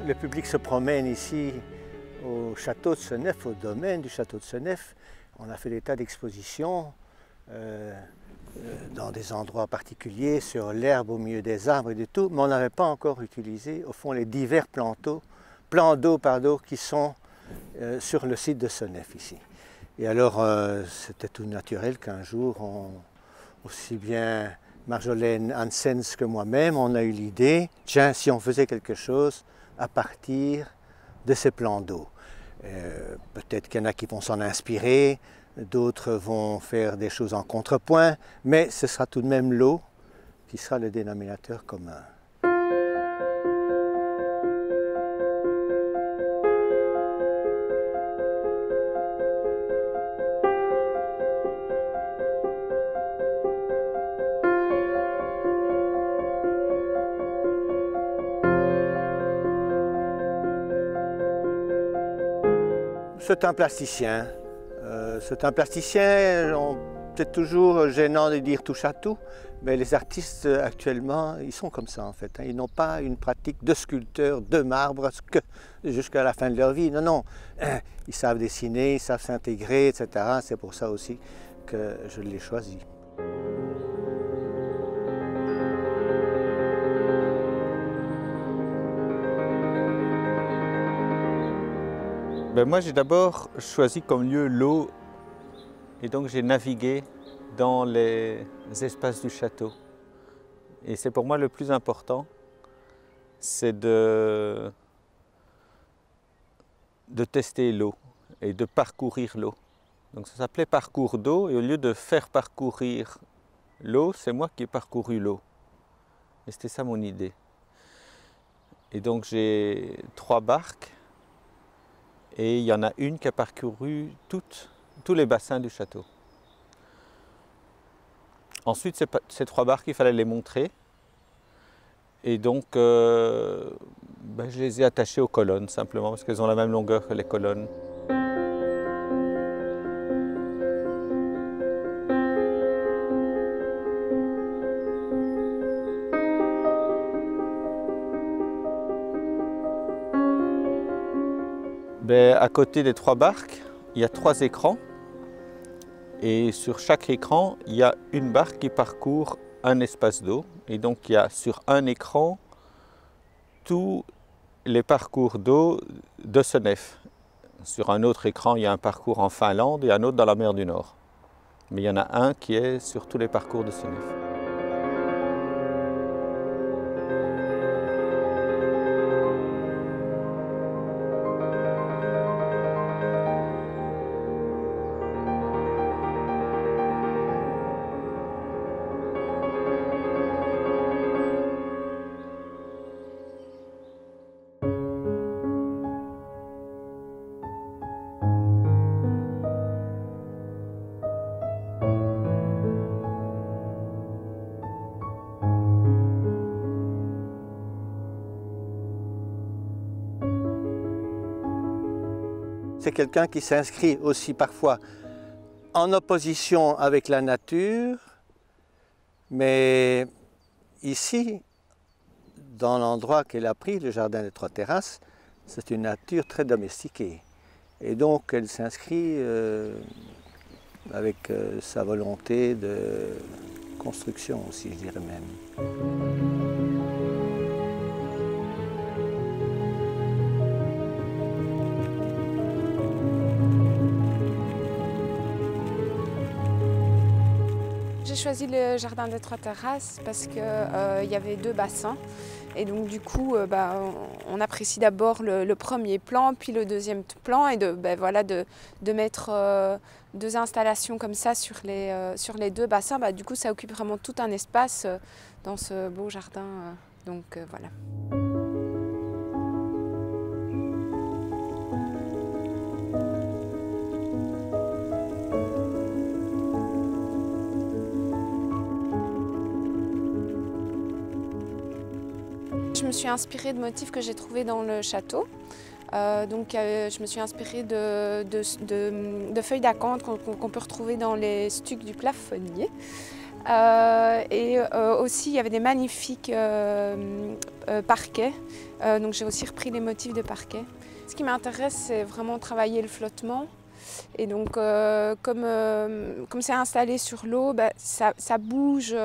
le public se promène ici au château de Seneffe, au domaine du château de Seneffe. On a fait des tas d'expositions dans des endroits particuliers, sur l'herbe au milieu des arbres et de tout, mais on n'avait pas encore utilisé, au fond, les divers plans d'eau qui sont sur le site de Seneffe ici. Et alors, c'était tout naturel qu'un jour, aussi bien Marjolaine Hansens que moi-même, on a eu l'idée, tiens, si on faisait quelque chose à partir de ces plans d'eau. Peut-être qu'il y en a qui vont s'en inspirer, d'autres vont faire des choses en contrepoint, mais ce sera tout de même l'eau qui sera le dénominateur commun. C'est un plasticien. C'est toujours gênant de dire touche à tout, mais les artistes actuellement, ils sont comme ça en fait. Ils n'ont pas une pratique de sculpteur, de marbre jusqu'à la fin de leur vie. Non, non. Ils savent dessiner, ils savent s'intégrer, etc. C'est pour ça aussi que je l'ai choisi. Moi, j'ai d'abord choisi comme lieu l'eau et donc j'ai navigué dans les espaces du château. Et c'est pour moi le plus important, c'est de tester l'eau et de parcourir l'eau. Donc ça s'appelait parcours d'eau et au lieu de faire parcourir l'eau, c'est moi qui ai parcouru l'eau. Et c'était ça mon idée. Et donc j'ai 3 barques. Et il y en a une qui a parcouru tous les bassins du château. Ensuite, ces 3 barques, il fallait les montrer. Et donc, je les ai attachées aux colonnes, simplement, parce qu'elles ont la même longueur que les colonnes. À côté des 3 barques, il y a 3 écrans et sur chaque écran, il y a une barque qui parcourt un espace d'eau. Et donc il y a sur un écran tous les parcours d'eau de Seneffe. Sur un autre écran, il y a un parcours en Finlande et un autre dans la mer du Nord. Mais il y en a un qui est sur tous les parcours de Seneffe. C'est quelqu'un qui s'inscrit aussi parfois en opposition avec la nature, mais ici, dans l'endroit qu'elle a pris, le jardin des 3 terrasses, c'est une nature très domestiquée. Et donc elle s'inscrit avec sa volonté de construction aussi, je dirais même. J'ai choisi le jardin des 3 terrasses parce qu'il y avait 2 bassins et donc du coup on apprécie d'abord le premier plan puis le deuxième plan et de mettre 2 installations comme ça sur les 2 bassins. Du coup ça occupe vraiment tout un espace dans ce beau jardin, donc voilà. Je me suis inspirée de motifs que j'ai trouvés dans le château. Je me suis inspirée de feuilles d'acanthe qu'on peut retrouver dans les stucs du plafonnier. Aussi, il y avait des magnifiques parquet. Donc j'ai aussi repris les motifs de parquet. Ce qui m'intéresse, c'est vraiment travailler le flottement. Et donc comme c'est installé sur l'eau, ça bouge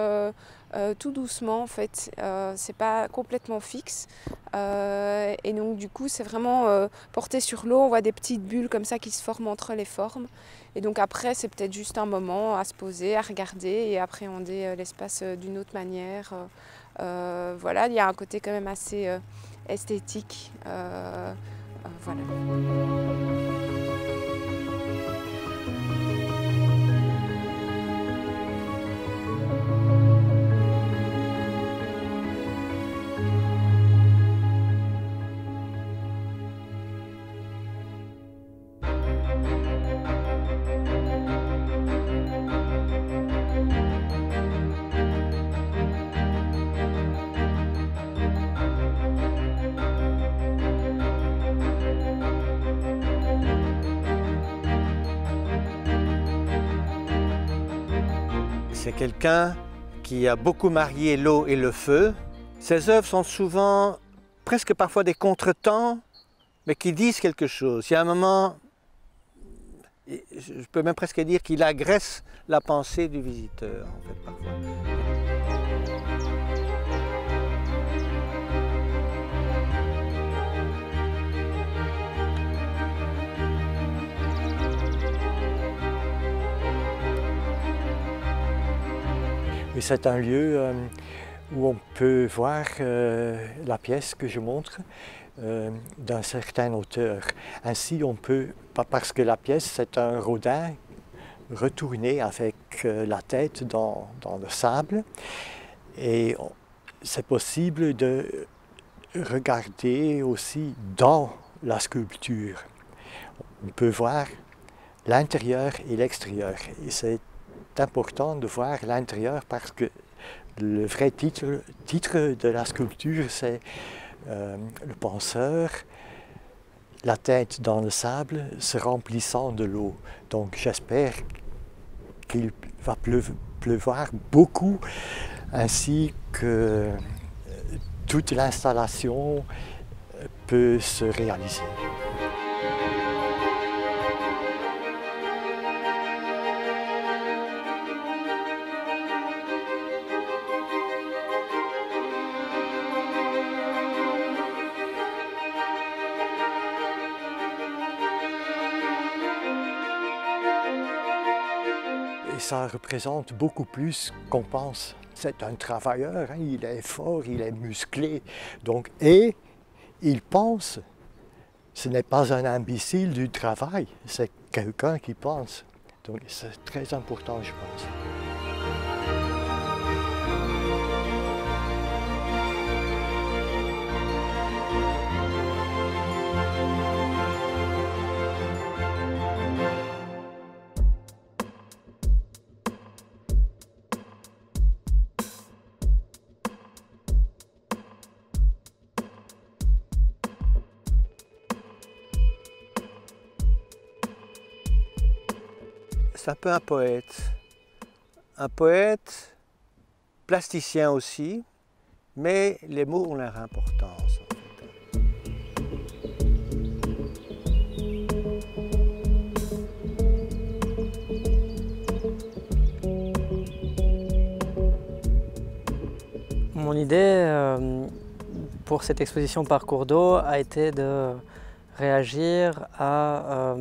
tout doucement en fait. C'est pas complètement fixe. Et donc du coup c'est vraiment porté sur l'eau. On voit des petites bulles comme ça qui se forment entre les formes. Et donc après c'est peut-être juste un moment à se poser, à regarder et appréhender l'espace d'une autre manière. Voilà, il y a un côté quand même assez esthétique. Voilà. C'est quelqu'un qui a beaucoup marié l'eau et le feu. Ses œuvres sont souvent, presque parfois des contretemps, mais qui disent quelque chose. Il y a un moment, je peux même presque dire qu'il agresse la pensée du visiteur, en fait, parfois. C'est un lieu où on peut voir la pièce que je montre d'un certain auteur. Ainsi, on peut, parce que la pièce, c'est un Rodin retourné avec la tête dans le sable. Et c'est possible de regarder aussi dans la sculpture. On peut voir l'intérieur et l'extérieur. Et c'est important de voir l'intérieur parce que le vrai titre de la sculpture, c'est le penseur, la tête dans le sable, se remplissant de l'eau. Donc j'espère qu'il va pleuvoir beaucoup, ainsi que toute l'installation peut se réaliser. Et ça représente beaucoup plus qu'on pense. C'est un travailleur, hein, il est fort, il est musclé, donc, et il pense. Ce n'est pas un imbécile du travail, c'est quelqu'un qui pense. Donc c'est très important, je pense. C'est un peu un poète plasticien aussi, mais les mots ont leur importance. Mon idée pour cette exposition Parcours d'eau a été de réagir à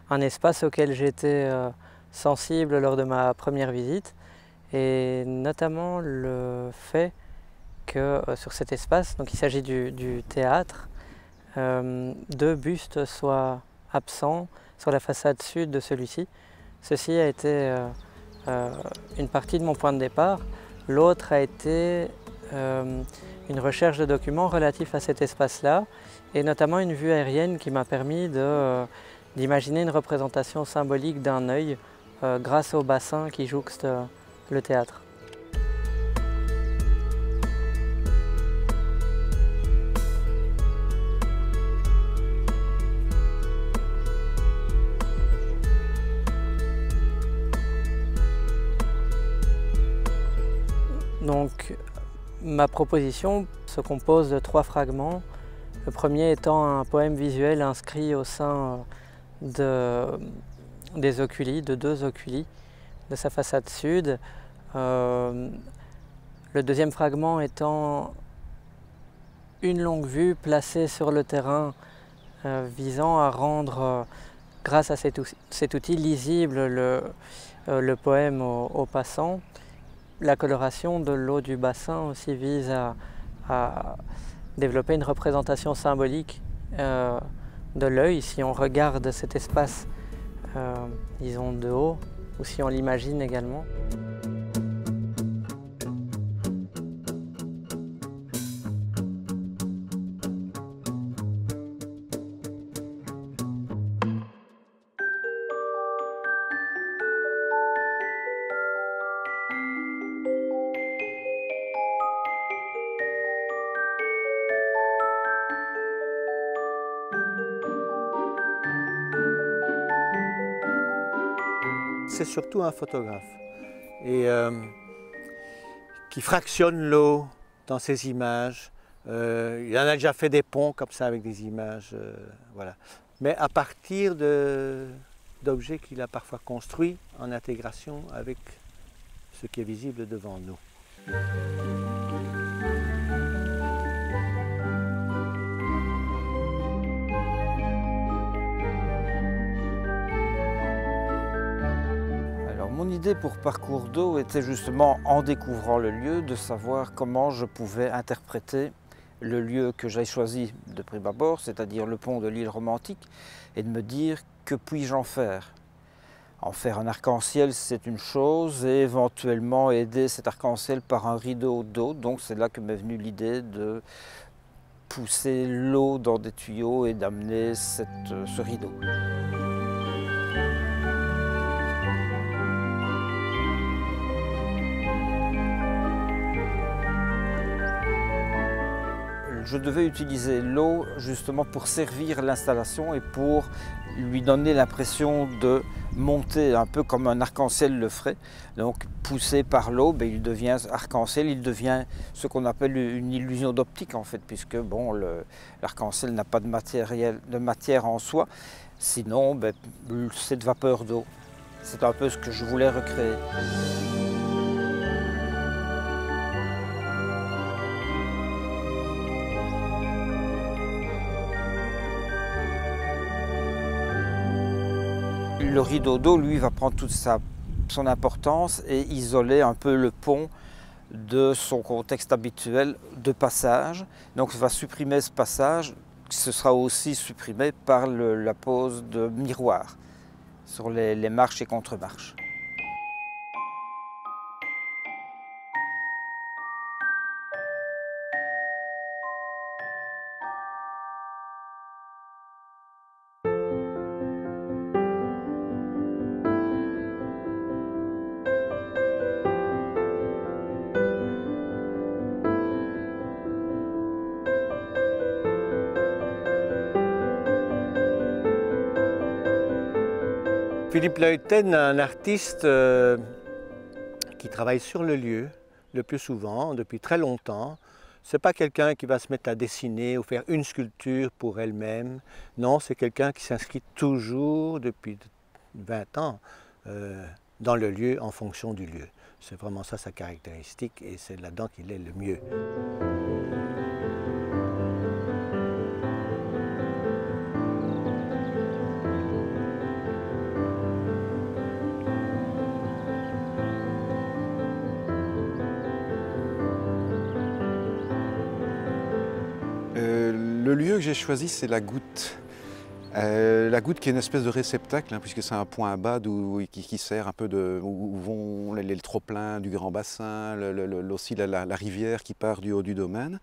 un espace auquel j'étais sensible lors de ma première visite, et notamment le fait que sur cet espace, donc il s'agit du théâtre, deux bustes soient absents sur la façade sud de celui-ci. Ceci a été une partie de mon point de départ. L'autre a été une recherche de documents relatifs à cet espace-là, et notamment une vue aérienne qui m'a permis d'imaginer une représentation symbolique d'un œil grâce au bassin qui jouxte le théâtre. Donc, Ma proposition se compose de 3 fragments. Le premier étant un poème visuel inscrit au sein des oculi, de 2 oculi, de sa façade sud. Le deuxième fragment étant une longue vue placée sur le terrain visant à rendre, grâce à cet outil lisible, le poème aux passants. La coloration de l'eau du bassin aussi vise à développer une représentation symbolique de l'œil. Si on regarde cet espace, disons de haut, ou si on l'imagine également. C'est surtout un photographe et qui fractionne l'eau dans ses images. Il en a déjà fait des ponts comme ça avec des images, voilà. Mais à partir d'objets qu'il a parfois construits en intégration avec ce qui est visible devant nous. Mon idée pour Parcours d'eau était justement, en découvrant le lieu, de savoir comment je pouvais interpréter le lieu que j'ai choisi de prime abord, c'est-à-dire le pont de l'île Romantique, et de me dire que puis-je en faire. En faire un arc-en-ciel, c'est une chose, et éventuellement aider cet arc-en-ciel par un rideau d'eau. Donc c'est là que m'est venue l'idée de pousser l'eau dans des tuyaux et d'amener ce rideau. Je devais utiliser l'eau justement pour servir l'installation et pour lui donner l'impression de monter un peu comme un arc-en-ciel le ferait. Donc poussé par l'eau, il devient arc-en-ciel, il devient ce qu'on appelle une illusion d'optique en fait, puisque bon, l'arc-en-ciel n'a pas de matière en soi, sinon c'est de vapeur d'eau. C'est un peu ce que je voulais recréer. Le rideau d'eau, lui, va prendre toute son importance et isoler un peu le pont de son contexte habituel de passage. Donc, il va supprimer ce passage. Ce sera aussi supprimé par la pose de miroirs sur les marches et contre-marches. Philippe Leuyten, un artiste qui travaille sur le lieu le plus souvent, depuis très longtemps. Ce n'est pas quelqu'un qui va se mettre à dessiner ou faire une sculpture pour elle-même. Non, c'est quelqu'un qui s'inscrit toujours depuis 20 ans dans le lieu en fonction du lieu. C'est vraiment ça sa caractéristique et c'est là-dedans qu'il est le mieux. Le lieu que j'ai choisi, c'est la goutte. La goutte qui est une espèce de réceptacle, puisque c'est un point bas qui sert un peu où vont les trop-pleins du grand bassin, aussi la rivière qui part du haut du domaine.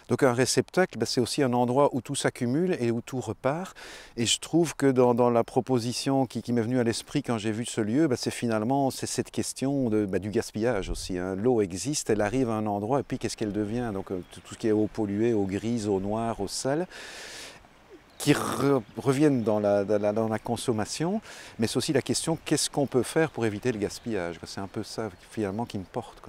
Donc un réceptacle, c'est aussi un endroit où tout s'accumule et où tout repart. Et je trouve que dans la proposition qui m'est venue à l'esprit quand j'ai vu ce lieu, c'est finalement cette question du gaspillage aussi. L'eau existe, elle arrive à un endroit et puis qu'est-ce qu'elle devient? Donc tout ce qui est eau polluée, eau grise, eau noire, eau sale, qui reviennent dans la consommation, mais c'est aussi la question qu'est-ce qu'on peut faire pour éviter le gaspillage. C'est un peu ça finalement qui me porte.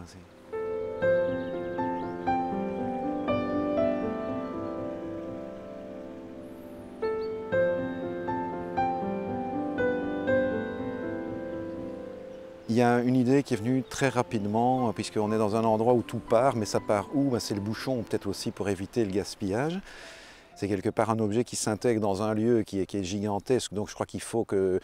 a une idée qui est venue très rapidement, puisqu'on est dans un endroit où tout part, mais ça part où? Ben, c'est le bouchon, peut-être aussi pour éviter le gaspillage. C'est quelque part un objet qui s'intègre dans un lieu qui est gigantesque, donc je crois qu'il faut que,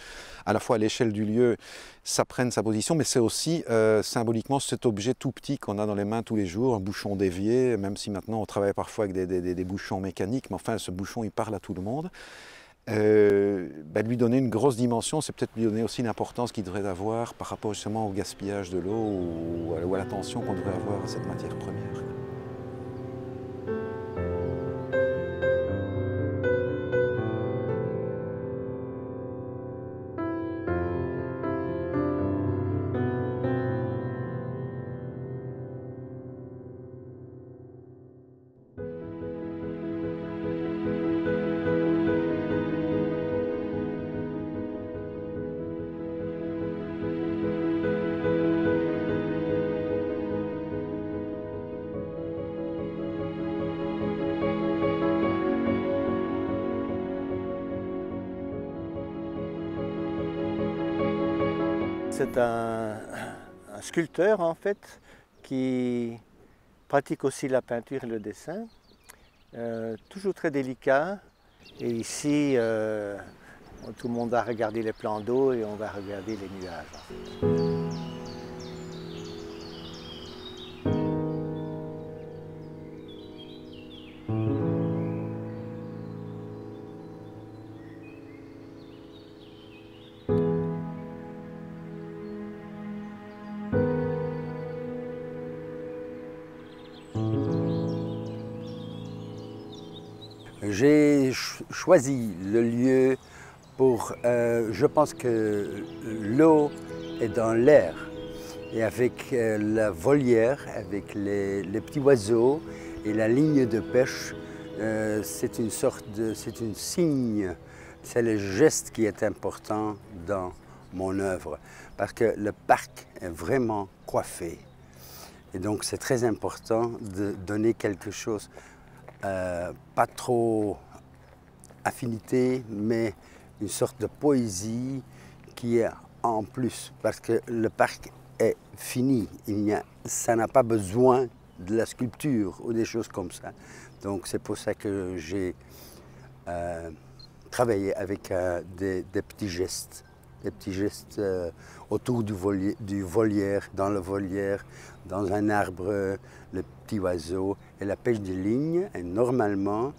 à la fois à l'échelle du lieu, ça prenne sa position, mais c'est aussi symboliquement cet objet tout petit qu'on a dans les mains tous les jours, un bouchon dévié, même si maintenant on travaille parfois avec des bouchons mécaniques, mais enfin ce bouchon il parle à tout le monde. Lui donner une grosse dimension, c'est peut-être lui donner aussi l'importance qu'il devrait avoir par rapport justement au gaspillage de l'eau ou à l'attention qu'on devrait avoir à cette matière première. C'est un sculpteur en fait qui pratique aussi la peinture et le dessin, toujours très délicat. Et ici, tout le monde va regarder les plans d'eau et on va regarder les nuages. En fait. J'ai choisi le lieu pour... je pense que l'eau est dans l'air. Et avec la volière, avec les petits oiseaux et la ligne de pêche, c'est une sorte de... c'est un signe. C'est le geste qui est important dans mon œuvre. Parce que le parc est vraiment coiffé. Et donc c'est très important de donner quelque chose. Pas trop affinité, mais une sorte de poésie qui est en plus, parce que le parc est fini, ça n'a pas besoin de la sculpture ou des choses comme ça. Donc c'est pour ça que j'ai travaillé avec des petits gestes autour du volière, dans le volière, dans un arbre, le petit oiseau et la pêche de ligne. Et normalement,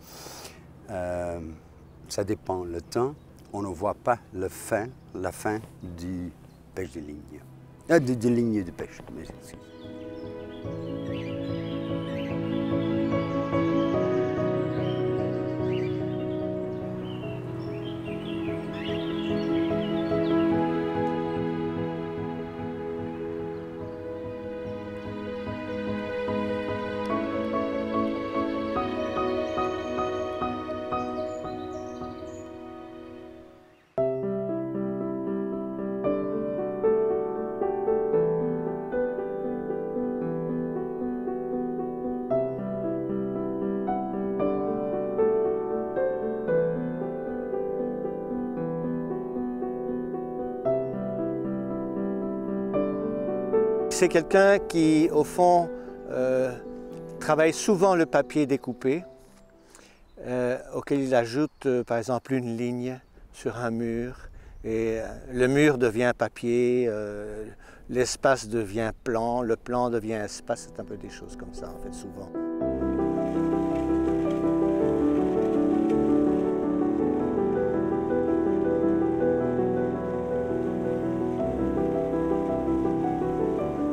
ça dépend le temps, on ne voit pas la fin du pêche de ligne. De ligne de pêche, mais C'est quelqu'un qui, au fond, travaille souvent le papier découpé, auquel il ajoute, par exemple, une ligne sur un mur. Et le mur devient papier, l'espace devient plan, le plan devient espace. C'est un peu des choses comme ça, en fait, souvent.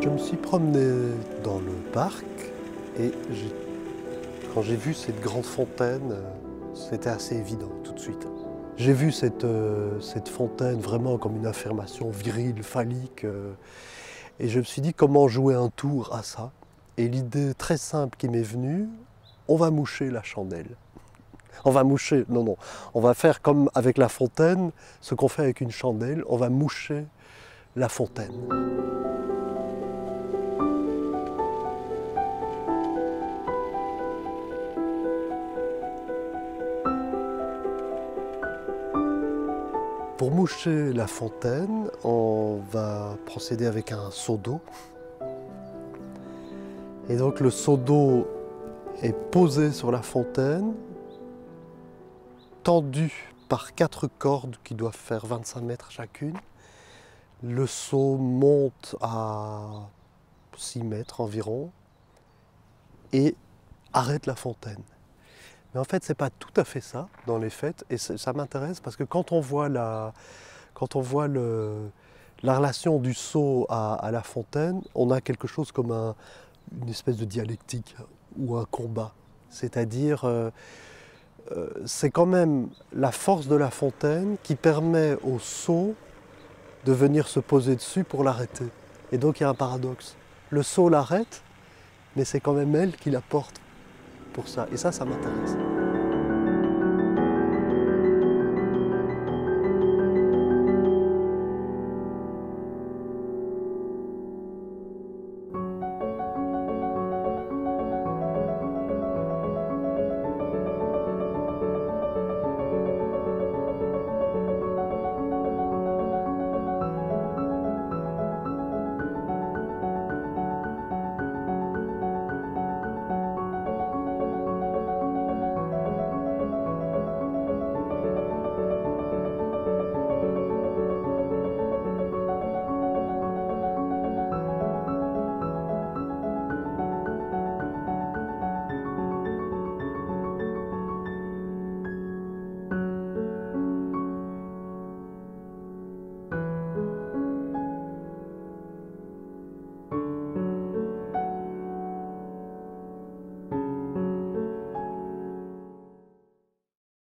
Je me suis promené dans le parc et quand j'ai vu cette grande fontaine, c'était assez évident tout de suite. J'ai vu cette fontaine vraiment comme une affirmation virile, phallique, et je me suis dit comment jouer un tour à ça. Et l'idée très simple qui m'est venue, on va moucher la chandelle. On va moucher, non, on va faire comme avec la fontaine, ce qu'on fait avec une chandelle, on va moucher la fontaine. Pour moucher la fontaine, on va procéder avec un seau d'eau. Et donc le seau d'eau est posé sur la fontaine, tendu par 4 cordes qui doivent faire 25 mètres chacune. Le seau monte à 6 mètres environ et arrête la fontaine. Mais en fait, ce n'est pas tout à fait ça dans les faits, et ça m'intéresse parce que quand on voit la relation du seau à la fontaine, on a quelque chose comme une espèce de dialectique ou un combat. C'est-à-dire, c'est quand même la force de la fontaine qui permet au seau de venir se poser dessus pour l'arrêter. Et donc il y a un paradoxe. Le seau l'arrête, mais c'est quand même elle qui la porte pour ça. Et ça m'intéresse.